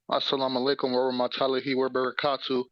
Assalamu alaikum wa rahmatullahi wa barakatuh.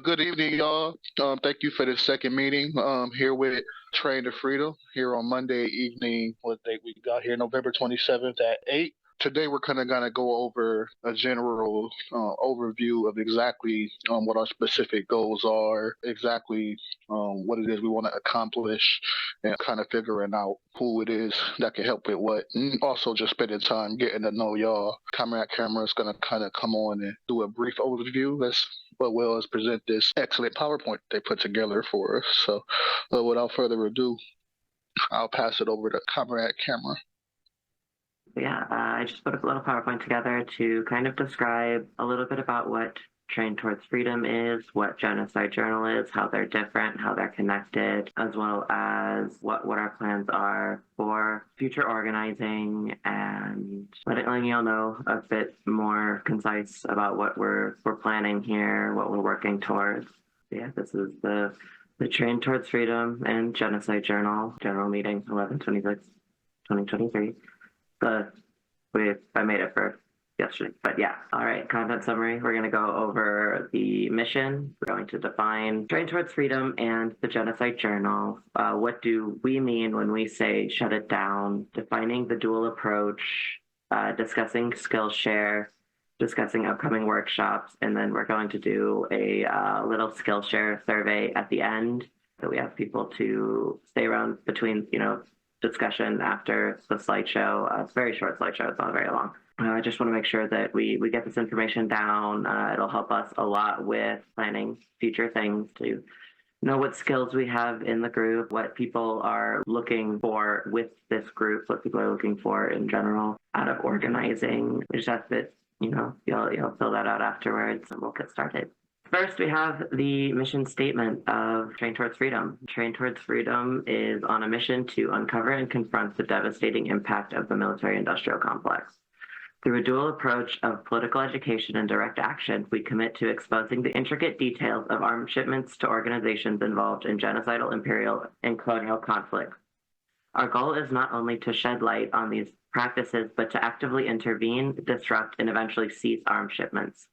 Good evening, y'all. Thank you for this second meeting. Here with Train to Freedom here on Monday evening. What date we got here? November 27th at 8. Today we're kind of going to go over a general overview of exactly what our specific goals are, exactly what it is we want to accomplish, and kind of figuring out who it is that can help with what. And also just spending time getting to know y'all. Qamra is going to kind of come on and do a brief overview as well as present this excellent PowerPoint they put together for us. So without further ado, I'll pass it over to Qamra. Yeah, I just put a little PowerPoint together to kind of describe a little bit about what Train Towards Freedom is, what Genocide Journal is, how they're different, how they're connected, as well as what our plans are for future organizing, and letting y'all know a bit more concise about what we're planning here, what we're working towards. Yeah, this is the Train Towards Freedom and Genocide Journal, General Meeting 11/26/2023. I made it for yesterday, but yeah. All right, content summary. We're going to go over the mission. We're going to define Train Towards Freedom and the Genocide Journal. What do we mean when we say shut it down? Defining the dual approach, discussing Skillshare, discussing upcoming workshops, and then we're going to do a little Skillshare survey at the end. So we have people to stay around between, discussion after the slideshow. It's a very short slideshow. It's not very long. I just want to make sure that we get this information down. It'll help us a lot with planning future things, to know what skills we have in the group, what people are looking for with this group, what people are looking for in general out of organizing. We just have to, you'll fill that out afterwards, and we'll get started. First, we have the mission statement of Train Towards Freedom. Train Towards Freedom is on a mission to uncover and confront the devastating impact of the military-industrial complex. Through a dual approach of political education and direct action, we commit to exposing the intricate details of arms shipments to organizations involved in genocidal, imperial, and colonial conflicts. Our goal is not only to shed light on these practices, but to actively intervene, disrupt, and eventually cease arms shipments.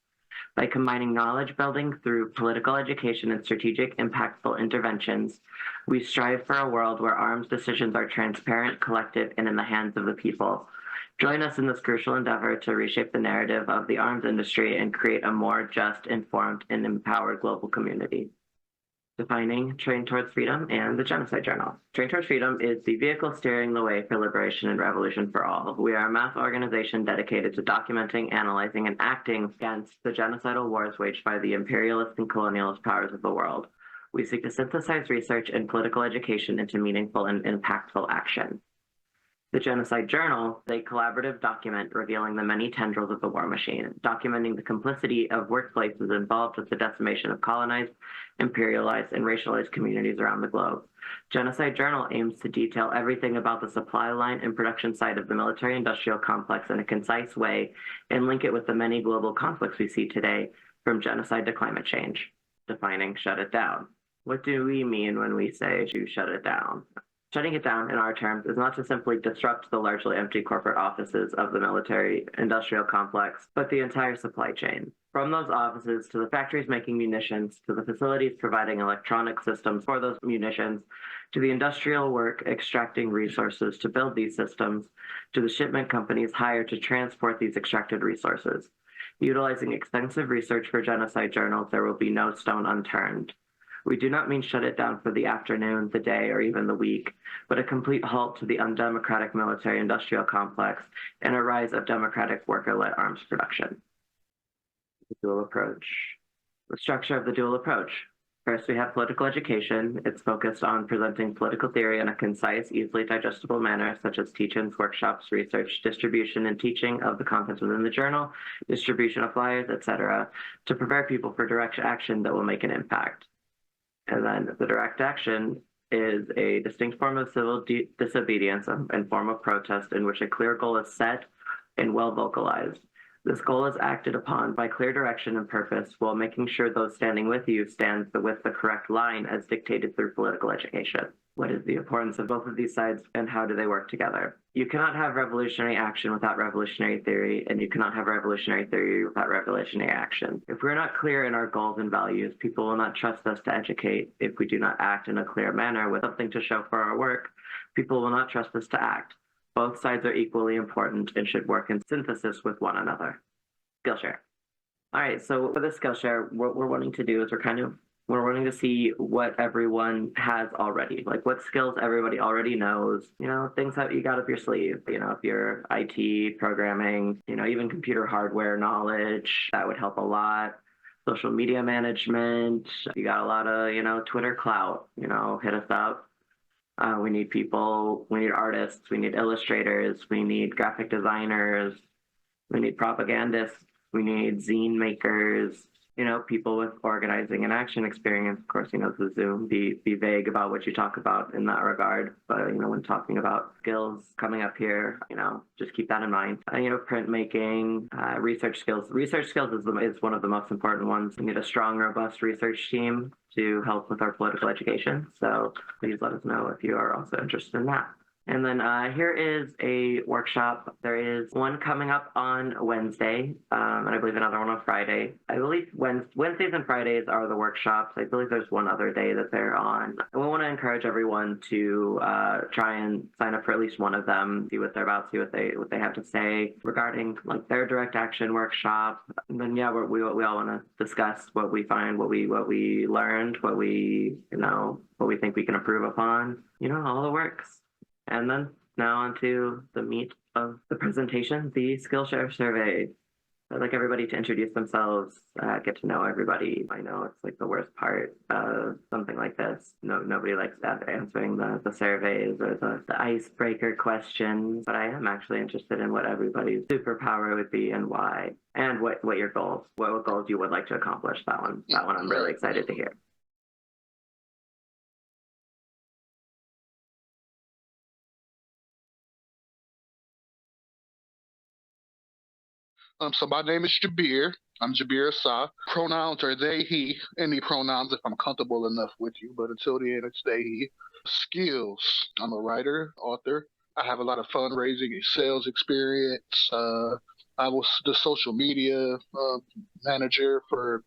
By combining knowledge building through political education and strategic, impactful interventions, we strive for a world where arms decisions are transparent, collective, and in the hands of the people. Join us in this crucial endeavor to reshape the narrative of the arms industry and create a more just, informed, and empowered global community. Defining Train Towards Freedom and the Genocide Journal. Train Towards Freedom is the vehicle steering the way for liberation and revolution for all. We are a mass organization dedicated to documenting, analyzing, and acting against the genocidal wars waged by the imperialist and colonialist powers of the world. We seek to synthesize research and political education into meaningful and impactful action. The Genocide Journal is a collaborative document revealing the many tendrils of the war machine, documenting the complicity of workplaces involved with the decimation of colonized, imperialized, and racialized communities around the globe. Genocide Journal aims to detail everything about the supply line and production side of the military-industrial complex in a concise way and link it with the many global conflicts we see today, from genocide to climate change. Defining shut it down. What do we mean when we say to shut it down? Shutting it down, in our terms, is not to simply disrupt the largely empty corporate offices of the military-industrial complex, but the entire supply chain. From those offices to the factories making munitions, to the facilities providing electronic systems for those munitions, to the industrial work extracting resources to build these systems, to the shipment companies hired to transport these extracted resources. Utilizing extensive research for Genocide Journals, there will be no stone unturned. We do not mean shut it down for the afternoon, the day, or even the week, but a complete halt to the undemocratic military-industrial complex and a rise of democratic worker-led arms production. The dual approach. The structure of the dual approach. First, we have political education. It's focused on presenting political theory in a concise, easily digestible manner, such as teach-ins, workshops, research, distribution, and teaching of the contents within the journal, distribution of flyers, etc., to prepare people for direct action that will make an impact. And then the direct action is a distinct form of civil disobedience and form of protest in which a clear goal is set and well vocalized. This goal is acted upon by clear direction and purpose while making sure those standing with you stand with the correct line as dictated through political education. What is the importance of both of these sides and how do they work together? You cannot have revolutionary action without revolutionary theory, and you cannot have revolutionary theory without revolutionary action. If we're not clear in our goals and values, people will not trust us to educate. If we do not act in a clear manner with something to show for our work, people will not trust us to act. Both sides are equally important and should work in synthesis with one another. Skillshare. All right, so for the Skillshare, what we're wanting to do is we're wanting to see what everyone has already, like what skills everybody already knows, things that you got up your sleeve, if you're IT, programming, even computer hardware knowledge, that would help a lot. Social media management, you got a lot of, Twitter clout, hit us up. We need people, we need artists, we need illustrators, we need graphic designers, we need propagandists, we need zine makers, people with organizing and action experience. Of course, the Zoom, be vague about what you talk about in that regard. But, when talking about skills coming up here, just keep that in mind. Printmaking, research skills. Research skills is one of the most important ones. We need a strong, robust research team to help with our political education. So please let us know if you are also interested in that. And then here is a workshop. There is one coming up on Wednesday, and I believe another one on Friday. I believe Wednesdays and Fridays are the workshops. I believe there's one other day that they're on. And we want to encourage everyone to try and sign up for at least one of them, see what they're about, see what they have to say regarding like their direct action workshop. And then we all want to discuss what we find, what we learned, what we think we can improve upon. All the works. And then now on to the meat of the presentation, the Skillshare survey. I'd like everybody to introduce themselves, get to know everybody. I know it's like the worst part of something like this. Nobody likes answering the surveys or the icebreaker questions, but I am actually interested in what everybody's superpower would be and why, and what your goals, what goals you would like to accomplish. That one I'm really excited to hear. So my name is Jabir. I'm Jabir Sa. Pronouns are they, he, any pronouns if I'm comfortable enough with you, but until the end it's they, he. Skills. I'm a writer, author. I have a lot of fundraising and sales experience. I was the social media manager for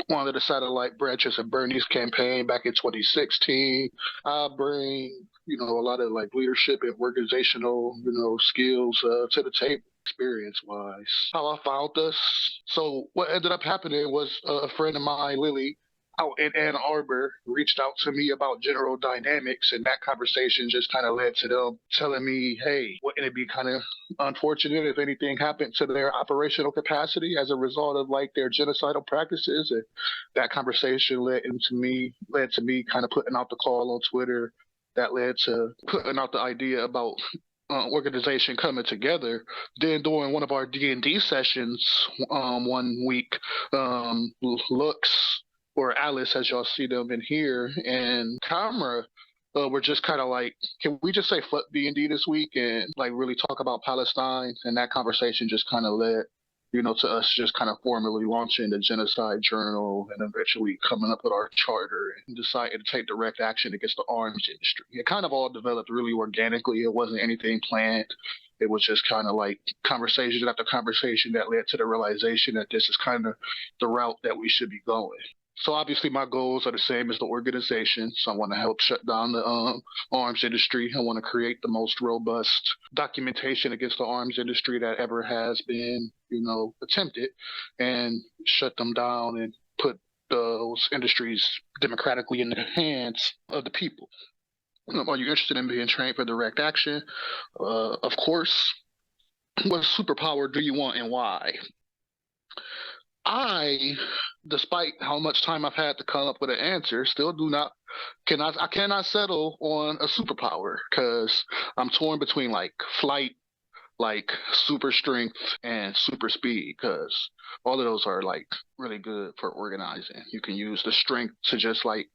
one of the satellite branches of Bernie's campaign back in 2016. I bring, a lot of like leadership and organizational, skills to the table experience-wise. How I found this. So what ended up happening was a friend of mine, Lily, out in Ann Arbor, reached out to me about General Dynamics, and that conversation just kind of led to them telling me, hey, wouldn't it be kind of unfortunate if anything happened to their operational capacity as a result of like their genocidal practices? And that conversation led to me kind of putting out the call on Twitter. That led to putting out the idea about organization coming together. Then during one of our D&D sessions one week, Lux or Alice, as y'all see them in here, and Qamra were just kind of like, can we just say fuck D&D this week and like really talk about Palestine? And that conversation just kind of led to us just kind of formally launching the Genocide Journal and eventually coming up with our charter and deciding to take direct action against the arms industry. It kind of all developed really organically. It wasn't anything planned. It was just kind of like conversation after conversation that led to the realization that this is kind of the route that we should be going. So obviously my goals are the same as the organization. So I want to help shut down the arms industry. I want to create the most robust documentation against the arms industry that ever has been, attempted, and shut them down and put those industries democratically in the hands of the people. Are you interested in being trained for direct action? Of course. What superpower do you want and why? I, despite how much time I've had to come up with an answer, still I cannot settle on a superpower because I'm torn between like flight, like super strength, and super speed, because all of those are like really good for organizing. You can use the strength to just like,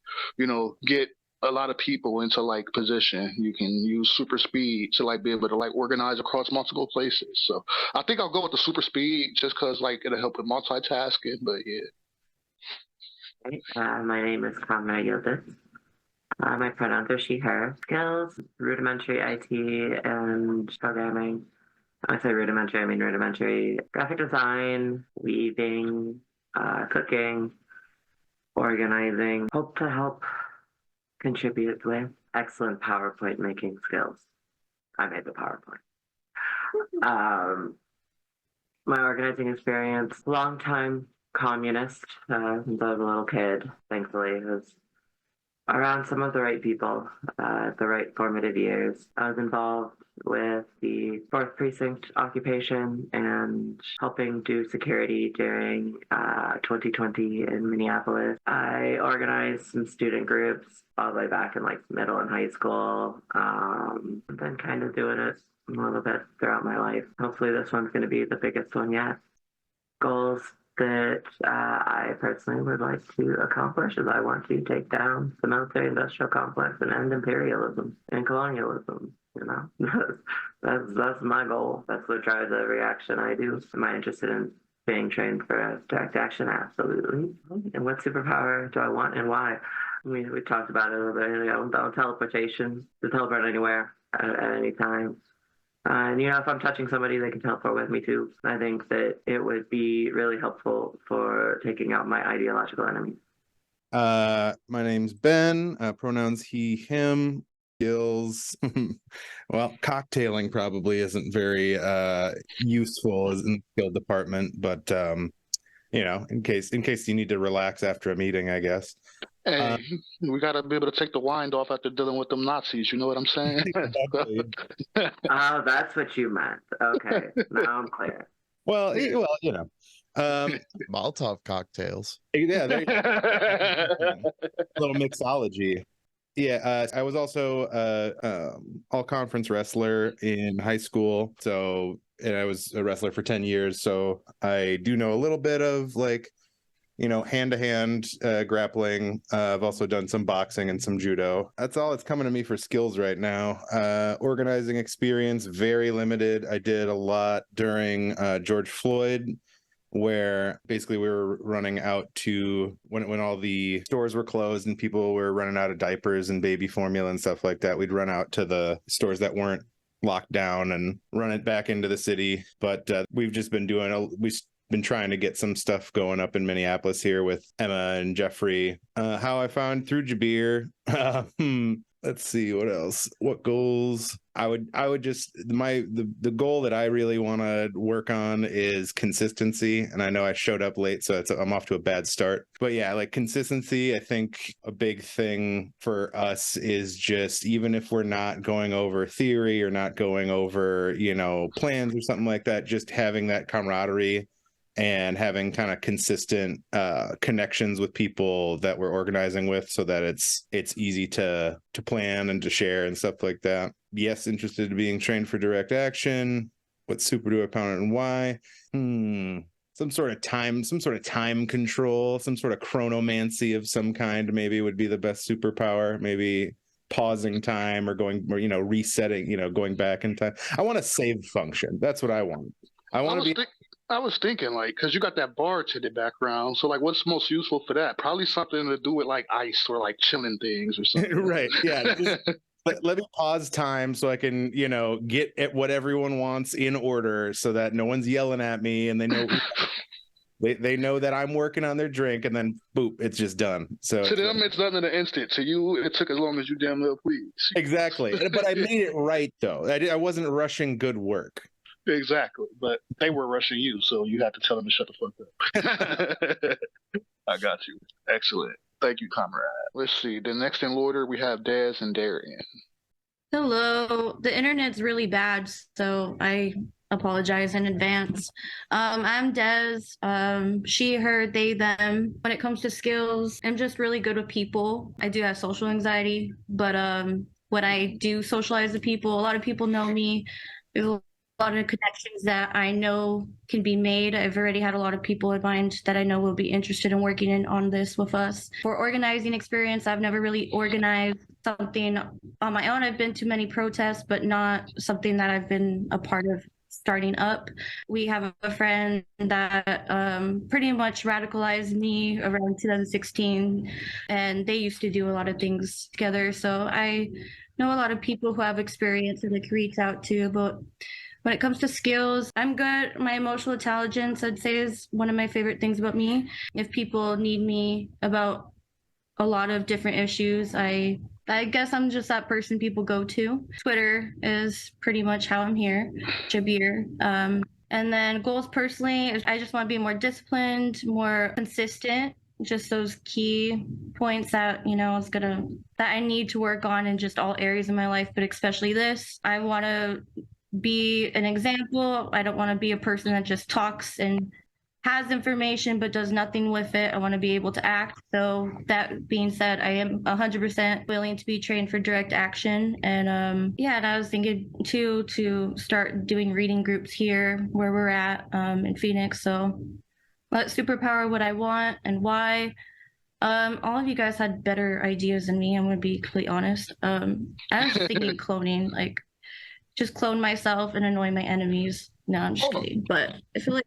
get a lot of people into like position. You can use super speed to like be able to like organize across multiple places. So I think I'll go with the super speed just because like it'll help with multitasking. But yeah. My name is Qamra. My pronouns are she, her. Skills, rudimentary IT and programming. When I say rudimentary, I mean rudimentary graphic design, weaving, cooking, organizing. Hope to help contribute with excellent PowerPoint making skills. I made the PowerPoint. My organizing experience, longtime communist since I was a little kid, thankfully, was around some of the right people at the right formative years. I was involved with the 4th Precinct occupation and helping do security during 2020 in Minneapolis. I organized some student groups all the way back in like middle and high school. I've been kind of doing it a little bit throughout my life. Hopefully this one's going to be the biggest one yet. Goals that I personally would like to accomplish is I want to take down the military industrial complex and end imperialism and colonialism. You know, that's my goal. That's what drives every action I do. Am I interested in being trained for direct action? Absolutely. And what superpower do I want and why? We talked about it a little bit earlier. Teleportation, to teleport anywhere at any time. And, you know, if I'm touching somebody, they can teleport with me too. I think that it would be really helpful for taking out my ideological enemies. My name's Ben. Pronouns he, him. Skills. Well, cocktailing probably isn't very useful in the skill department, but you know, in case you need to relax after a meeting, I guess. Hey, we gotta be able to take the wind off after dealing with them Nazis. You know what I'm saying? Exactly. Oh, that's what you meant. Okay, now I'm clear. Well, you know, Molotov cocktails. yeah, there you go. A little mixology. Yeah, I was also all conference wrestler in high school, and I was a wrestler for 10 years, so I do know a little bit of like, you know, hand-to-hand grappling. I've also done some boxing and some judo. That's all that's coming to me for skills right now. Organizing experience, very limited. I did a lot during George Floyd, where basically we were running out to when all the stores were closed and people were running out of diapers and baby formula and stuff like that. We'd run out to the stores that weren't locked down and run it back into the city. But we've just been we've been trying to get some stuff going up in Minneapolis here with Emma and Jeffrey. How I found through Jabir. Let's see what else. What goals? I would just the goal that I really want to work on is consistency. And I know I showed up late, so I'm off to a bad start. But yeah, like consistency, I think a big thing for us is just, even if we're not going over theory or not going over, you know, plans or something like that, just having that camaraderie and having kind of consistent connections with people that we're organizing with, so that it's easy to plan and to share and stuff like that. Yes, interested in being trained for direct action. What super do I pound and why? Some sort of time control, some sort of chronomancy of some kind maybe would be the best superpower. Maybe pausing time or you know, resetting, you know, going back in time. I want a save function. That's what I want. I was thinking, like, because you got that bartending background, so like, what's most useful for that? Probably something to do with like ice or like chilling things or something. Right? Yeah. Let me pause time so I can, you know, get at what everyone wants in order, so that no one's yelling at me and they know they know that I'm working on their drink, and then boop, it's just done. So to them, it's done in an instant. To you, it took as long as you damn well please. Exactly. But I made it right though. I wasn't rushing good work. Exactly, but they were rushing you, so you had to tell them to shut the fuck up. I got you. Excellent. Thank you, comrade. Let's see. The next in order, we have Daz and Darian. Hello. The internet's really bad, so I apologize in advance. I'm Des. She, her, they, them. When it comes to skills, I'm just really good with people. I do have social anxiety, but when I do socialize with people, a lot of people know me. There's a lot of connections that I know can be made. I've already had a lot of people in mind that I know will be interested in working on this with us. For organizing experience, I've never really organized something on my own. I've been to many protests, but not something that I've been a part of starting up. We have a friend that pretty much radicalized me around 2016, and they used to do a lot of things together. So I know a lot of people who have experience that I could reach out to. But when it comes to skills, I'm good. My emotional intelligence, I'd say, is one of my favorite things about me. If people need me about a lot of different issues, I guess I'm just that person people go to. Twitter is pretty much how I'm here, Jabir. And then goals personally, I just want to be more disciplined, more consistent. Just those key points that, that I need to work on in just all areas of my life, but especially this. I want to be an example. I don't want to be a person that just talks and has information but does nothing with it. I want to be able to act. So that being said, I am 100% willing to be trained for direct action. And and I was thinking too to start doing reading groups here where we're at in Phoenix. So what superpower would I want and why? All of you guys had better ideas than me. I'm gonna be completely honest. I was just thinking cloning, like just clone myself and annoy my enemies. No, I'm just kidding. But I feel like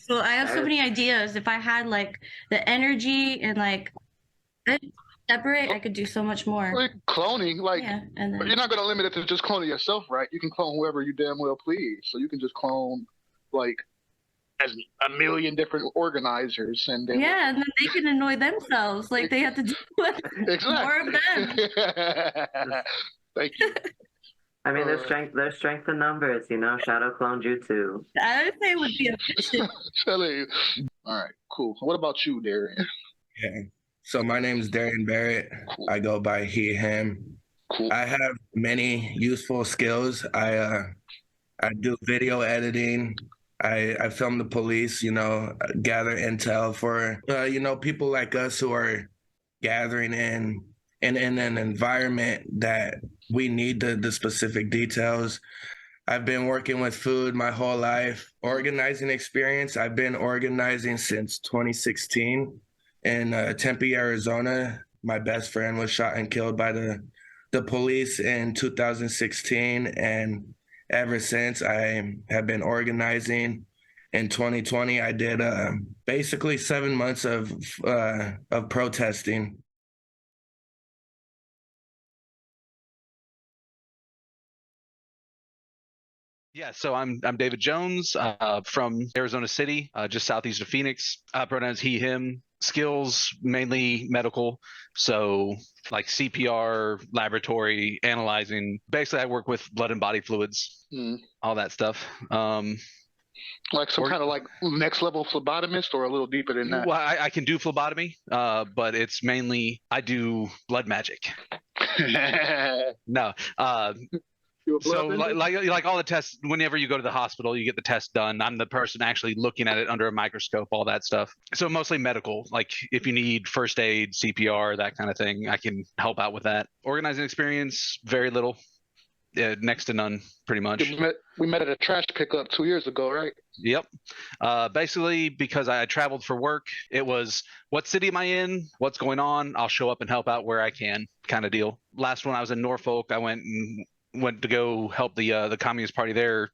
so I have so many ideas. If I had like the energy and like separate, I could do so much more. Like cloning, like and then, you're not gonna limit it to just cloning yourself, right? You can clone whoever you damn well please. So you can just clone like as a million different organizers, and then and then they can annoy themselves. Like they have to do more of them. Thank you. I mean, there's strength in numbers, shadow clone jutsu. I would say it would be efficient. All right, cool. What about you, Darian? Yeah. So my name is Darian Barrett. Cool. I go by he, him. Cool. I have many useful skills. I do video editing. I film the police, gather intel for, people like us who are gathering in an environment that we need the specific details. I've been working with food my whole life. Organizing experience, I've been organizing since 2016 in Tempe, Arizona. My best friend was shot and killed by the police in 2016. And ever since, I have been organizing. In 2020, I did basically 7 months of protesting. Yeah, so I'm David Jones from Arizona City, just southeast of Phoenix. Pronouns he, him. Skills mainly medical, so like CPR, laboratory, analyzing. Basically, I work with blood and body fluids, all that stuff. Like some kind of like next level phlebotomist, or a little deeper than that? Well, I can do phlebotomy, but it's mainly I do blood magic. No. So like all the tests, whenever you go to the hospital, you get the test done. I'm the person actually looking at it under a microscope, all that stuff. So mostly medical, like if you need first aid, CPR, that kind of thing, I can help out with that. Organizing experience, very little, next to none, pretty much. We met at a trash pickup 2 years ago, right? Yep. Basically, because I traveled for work, it was what city am I in? What's going on? I'll show up and help out where I can, kind of deal. Last one, I was in Norfolk. I went to go help the Communist Party there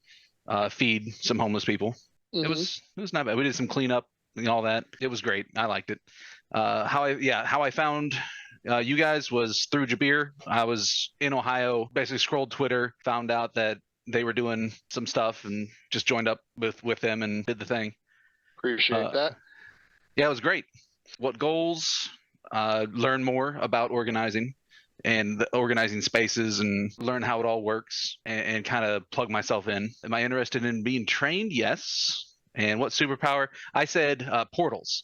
feed some homeless people. It was not bad. We did some cleanup and all that. It was great. I liked it. How I found you guys was through Jabir. I was in Ohio, basically scrolled Twitter, found out that they were doing some stuff, and just joined up with them and did the thing. Appreciate that. Yeah, it was great. What goals? Learn more about organizing and the organizing spaces, and learn how it all works, and kind of plug myself in. Am I interested in being trained? Yes. And what superpower? I said portals,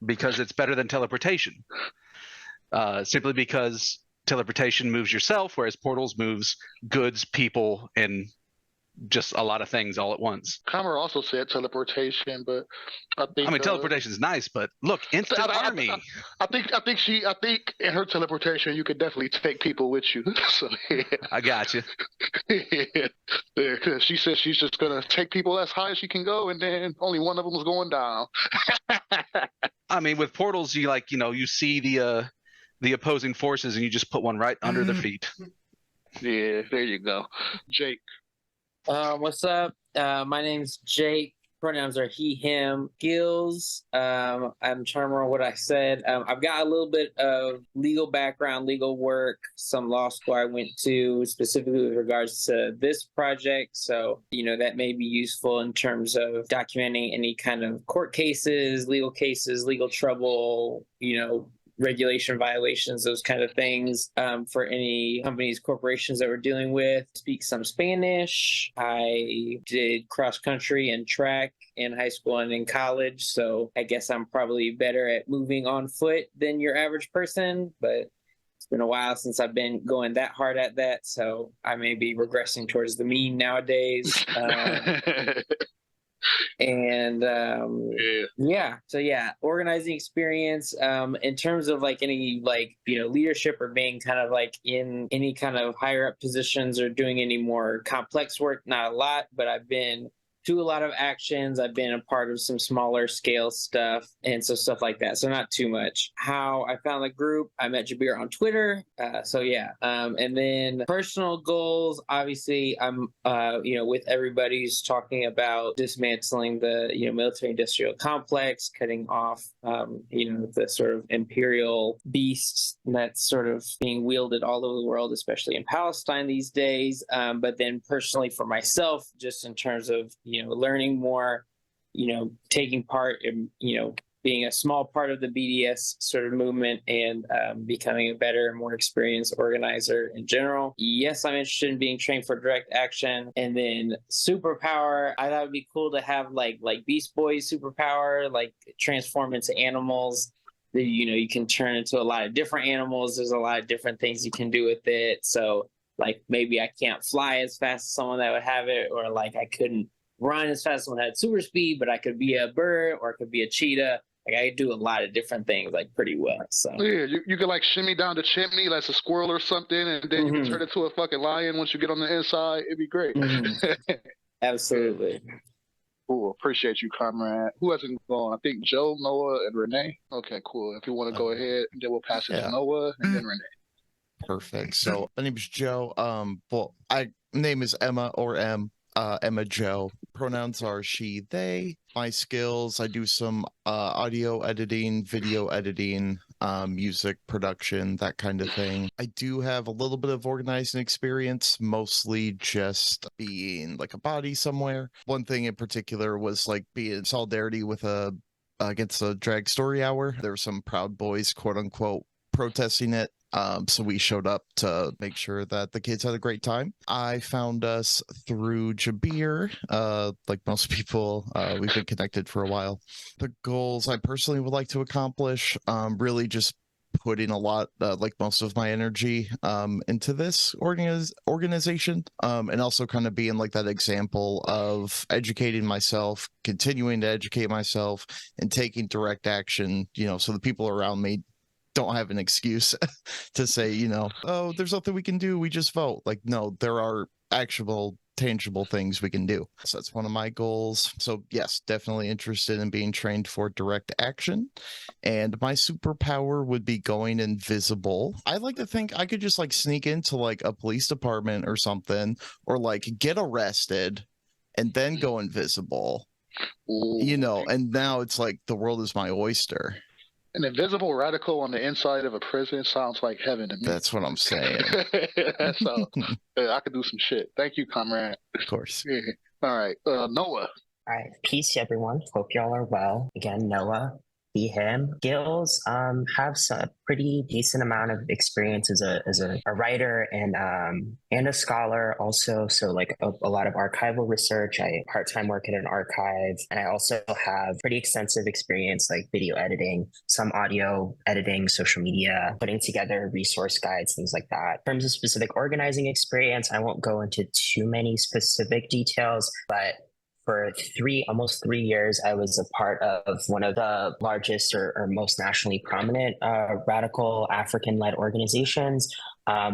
because it's better than teleportation. Simply because teleportation moves yourself, whereas portals moves goods, people, and just a lot of things all at once. Qamra also said teleportation, but I think teleportation is nice, but look, instant army. I think in her teleportation you could definitely take people with you. So yeah. I got you. Yeah, she said she's just gonna take people as high as she can go, and then only one of them is going down. I mean, with portals, you see the opposing forces, and you just put one right under their feet. Yeah, there you go, Jake. What's up? My name's Jake. Pronouns are he, him. Skills. I'm trying to remember what I said. I've got a little bit of legal background, legal work, some law school I went to specifically with regards to this project. So, that may be useful in terms of documenting any kind of court cases, legal trouble, regulation violations, those kind of things, for any companies, corporations that we're dealing with. Speak some Spanish. I did cross country and track in high school and in college, so I guess I'm probably better at moving on foot than your average person, but it's been a while since I've been going that hard at that, so I may be regressing towards the mean nowadays. And organizing experience, in terms of like any leadership or being kind of like in any kind of higher up positions or doing any more complex work, not a lot, but I've been to a lot of actions. I've been a part of some smaller scale stuff, and so stuff like that. So not too much. How I found the group, I met Jabir on Twitter. And then personal goals. Obviously, I'm with everybody who's talking about dismantling the military industrial complex, cutting off the sort of imperial beasts that's sort of being wielded all over the world, especially in Palestine these days. But then personally for myself, just in terms of learning more, taking part in, being a small part of the BDS sort of movement, and becoming a better and more experienced organizer in general. Yes, I'm interested in being trained for direct action. And then superpower, I thought it'd be cool to have like Beast Boys superpower, like transform into animals. You can turn into a lot of different animals. There's a lot of different things you can do with it. So like maybe I can't fly as fast as someone that would have it, or like I couldn't run as fast as someone that had super speed, but I could be a bird or I could be a cheetah. Like I do a lot of different things like pretty well. So yeah, you could like shimmy down the chimney like a squirrel or something, and then you can turn into a fucking lion once you get on the inside. It'd be great. Absolutely. Cool. Appreciate you, comrade. Who hasn't gone? I think Joe, Noah, and Renee. Okay, cool. If you want to go ahead, and then we'll pass it to Noah and then Renee. Perfect. So my name is Joe. Name is Emma or Emma Joe. Pronouns are she, they. My skills, I do some audio editing, video editing, music production, that kind of thing. I do have a little bit of organizing experience, mostly just being like a body somewhere. One thing in particular was like being in solidarity with against the drag story hour. There were some Proud Boys, quote unquote, protesting it. So we showed up to make sure that the kids had a great time. I found us through Jabir. Like most people, we've been connected for a while. The goals I personally would like to accomplish, really just putting a lot, like most of my energy, into this organization, and also kind of being like that example of educating myself, continuing to educate myself, and taking direct action, so the people around me don't have an excuse to say, oh, there's nothing we can do, we just vote. Like, no, there are actual tangible things we can do. So that's one of my goals. So yes, definitely interested in being trained for direct action. And my superpower would be going invisible. I like to think I could just like sneak into like a police department or something, or like get arrested and then go invisible, and now it's like the world is my oyster. An invisible radical on the inside of a prison sounds like heaven to me. That's what I'm saying. So I could do some shit. Thank you, comrade. Of course. Yeah. All right. Noah. All right. Peace, everyone. Hope y'all are well. Again, Noah. He, him. Skills, have a pretty decent amount of experience as a writer and a scholar also. So like a lot of archival research. I part-time work at an archive, and I also have pretty extensive experience like video editing, some audio editing, social media, putting together resource guides, things like that. In terms of specific organizing experience, I won't go into too many specific details, but for almost 3 years, I was a part of one of the largest or most nationally prominent radical African-led organizations.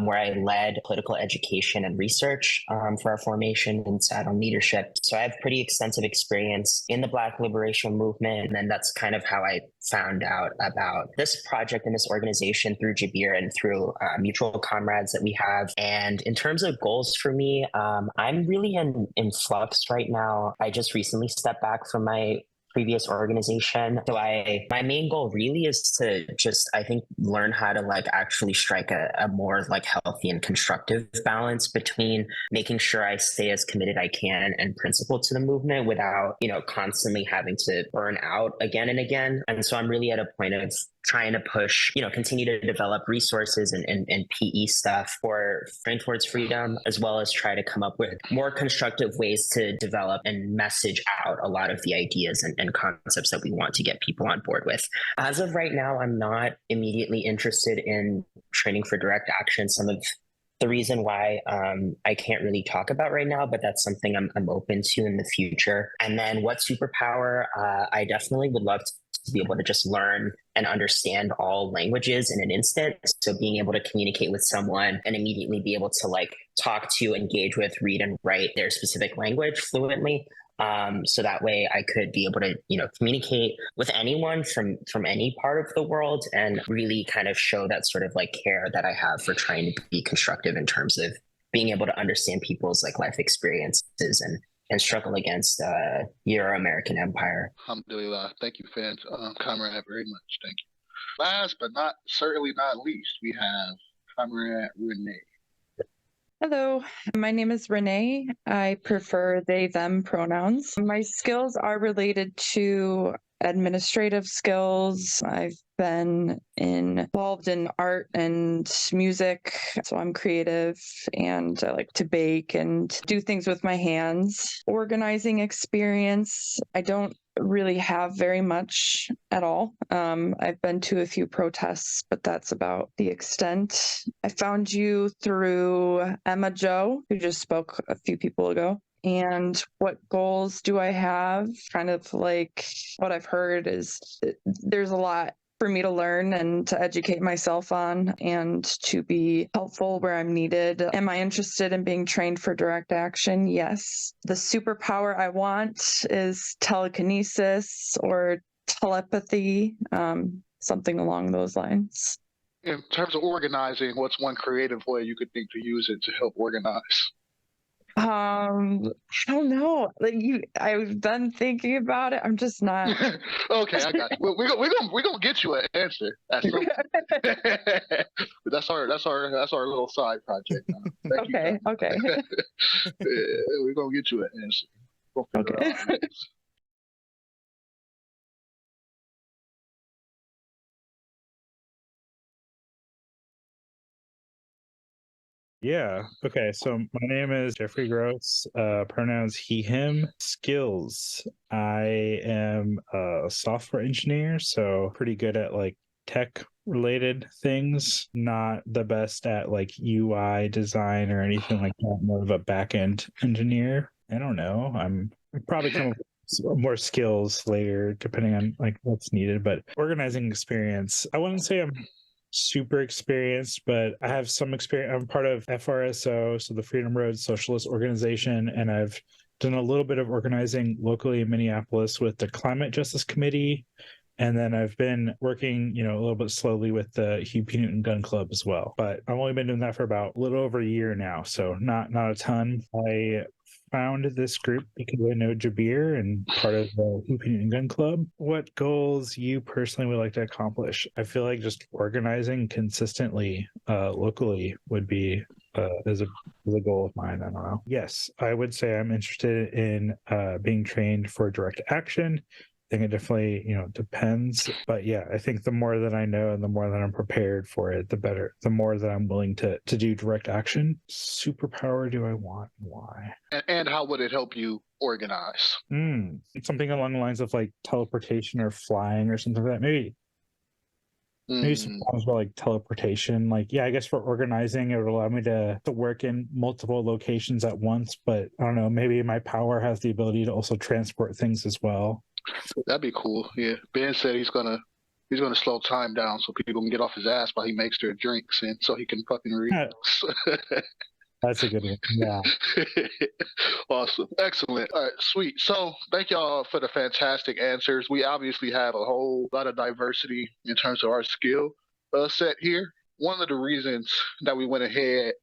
where I led political education and research for our formation and sat on leadership. So I have pretty extensive experience in the Black liberation movement. And then that's kind of how I found out about this project and this organization through Jabir and through mutual comrades that we have. And in terms of goals for me, I'm really in flux right now. I just recently stepped back from my previous organization. So my main goal really is to just, I think, learn how to like actually strike a more like healthy and constructive balance between making sure I stay as committed I can and principled to the movement without, constantly having to burn out again and again. And so I'm really at a point of trying to push, continue to develop resources and PE stuff for Train Towards Freedom, as well as try to come up with more constructive ways to develop and message out a lot of the ideas and concepts that we want to get people on board with. As of right now, I'm not immediately interested in training for direct action. Some of the reason why I can't really talk about right now, but that's something I'm open to in the future. And then what superpower, I definitely would love to be able to just learn and understand all languages in an instant. So being able to communicate with someone and immediately be able to like talk to, engage with, read and write their specific language fluently. So that way I could be able to, communicate with anyone from any part of the world and really kind of show that sort of like care that I have for trying to be constructive in terms of being able to understand people's like life experiences and struggle against Euro-American empire. Alhamdulillah. Thank you, fans. Comrade, very much. Thank you. Last but certainly not least, we have Comrade Renee. Hello, my name is Renee. I prefer they, them pronouns. My skills are related to administrative skills. I've been involved in art and music, so I'm creative and I like to bake and do things with my hands. Organizing experience, I don't really have very much at all. I've been to a few protests, but that's about the extent. I found you through Emma Jo, who just spoke a few people ago. And what goals do I have? Kind of like what I've heard is there's a lot for me to learn and to educate myself on and to be helpful where I'm needed. Am I interested in being trained for direct action? Yes. The superpower I want is telekinesis or telepathy, something along those lines. In terms of organizing, what's one creative way you could think to use it to help organize? I don't know. I've been thinking about it. I'm just not. Okay, I got you. We're gonna get you an answer. That's our little side project now. Okay. We're gonna get you an answer. Okay. Yeah. Okay. So my name is Jeffrey Gross. Pronouns he, him. Skills. I am a software engineer, so pretty good at like tech related things. Not the best at like UI design or anything like that. More of a back end engineer. I don't know. I'm probably come up with more skills later, depending on like what's needed. But organizing experience, I wouldn't say I'm super experienced, but I have some experience. I'm part of FRSO, so the Freedom Road Socialist Organization, and I've done a little bit of organizing locally in Minneapolis with the Climate Justice Committee, and then I've been working, a little bit slowly with the Hugh P. Newton Gun Club as well. But I've only been doing that for about a little over a year now, so not a ton. I found this group because I know Jabir and part of the Hugh P. Newton Gun Club. What goals you personally would like to accomplish? I feel like just organizing consistently locally would be is a goal of mine. I don't know. Yes, I would say I'm interested in being trained for direct action. I think it definitely, depends. But yeah, I think the more that I know and the more that I'm prepared for it, the better. The more that I'm willing to do direct action. Superpower do I want? Why? And how would it help you organize? Something along the lines of like teleportation or flying or something like that. Maybe some problems about like teleportation. Like, yeah, I guess for organizing, it would allow me to work in multiple locations at once. But I don't know, maybe my power has the ability to also transport things as well. That'd be cool. Yeah. Ben said he's gonna He's gonna slow time down so people can get off his ass while he makes their drinks and so he can fucking read. That's a good one. Yeah. Awesome. Excellent. All right, sweet. So thank y'all for the fantastic answers. We obviously have a whole lot of diversity in terms of our skill set here. One of the reasons that we went ahead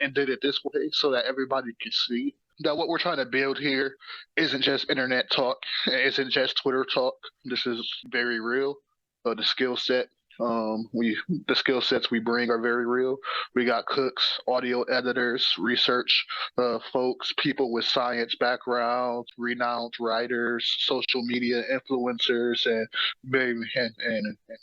and did it this way so that everybody can see that what we're trying to build here isn't just internet talk, it isn't just Twitter talk. This is very real. The skill set the skill sets we bring are very real. We got cooks, audio editors, research folks, people with science backgrounds, renowned writers, social media influencers, and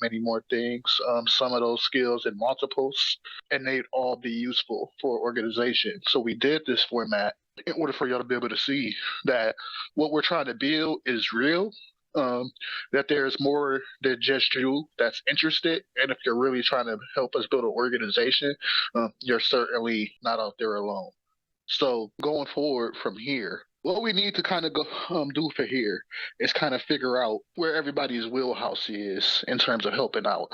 many more things. Some of those skills in multiples, and they'd all be useful for organization. So we did this format in order for y'all to be able to see that what we're trying to build is real. That there's more than just you that's interested, and if you're really trying to help us build an organization, you're certainly not out there alone. So going forward from here, what we need to kind of go do for here is kind of figure out where everybody's wheelhouse is in terms of helping out.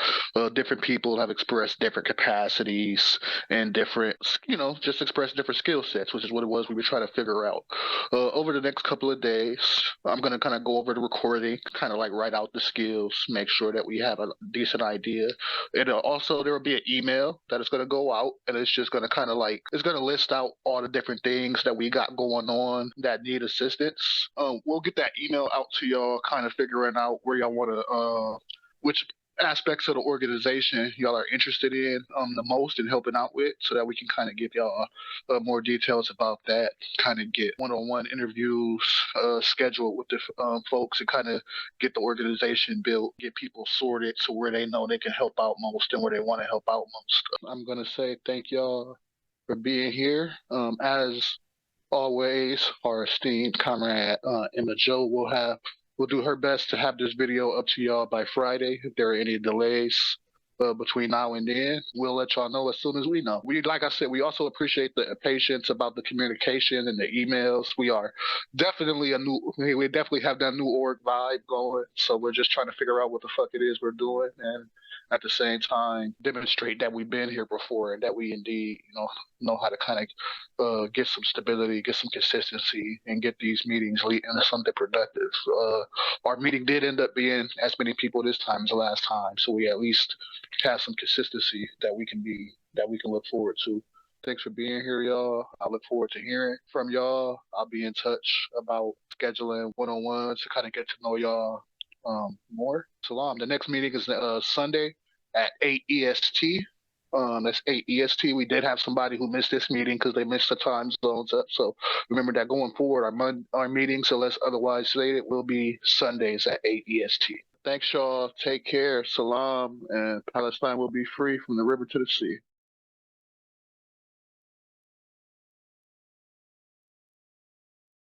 Different people have expressed different capacities and different, just expressed different skill sets, which is what it was we were trying to figure out. Over the next couple of days, I'm going to kind of go over the recording, kind of like write out the skills, make sure that we have a decent idea. And also there will be an email that is going to go out, and it's just going to kind of like, it's going to list out all the different things that we got going on that need assistance. We'll get that email out to y'all, kind of figuring out where y'all want to, which aspects of the organization y'all are interested in the most and helping out with, so that we can kind of give y'all more details about that, kind of get one-on-one interviews scheduled with the folks, and kind of get the organization built, get people sorted to where they know they can help out most and where they want to help out most. I'm going to say thank y'all for being here. As always, our esteemed comrade Emma Jo will do her best to have this video up to y'all by Friday. If there are any delays between now and then, we'll let y'all know as soon as we know. Like I said, we also appreciate the patience about the communication and the emails. We definitely have that new org vibe going. So we're just trying to figure out what the fuck it is we're doing, and at the same time demonstrate that we've been here before and that we indeed know how to kind of get some stability, get some consistency, and get these meetings lead into something productive. Our meeting did end up being as many people this time as the last time, so we at least have some consistency that we can look forward to. Thanks for being here, y'all. I look forward to hearing from y'all. I'll be in touch about scheduling one-on-ones to kind of get to know y'all more. Salam. The next meeting is Sunday at 8 EST. That's 8 EST. We did have somebody who missed this meeting because they missed the time zones up. So remember that going forward, our meetings, unless otherwise stated, will be Sundays at 8 EST. Thanks, y'all. Take care. Salam. And Palestine will be free from the river to the sea.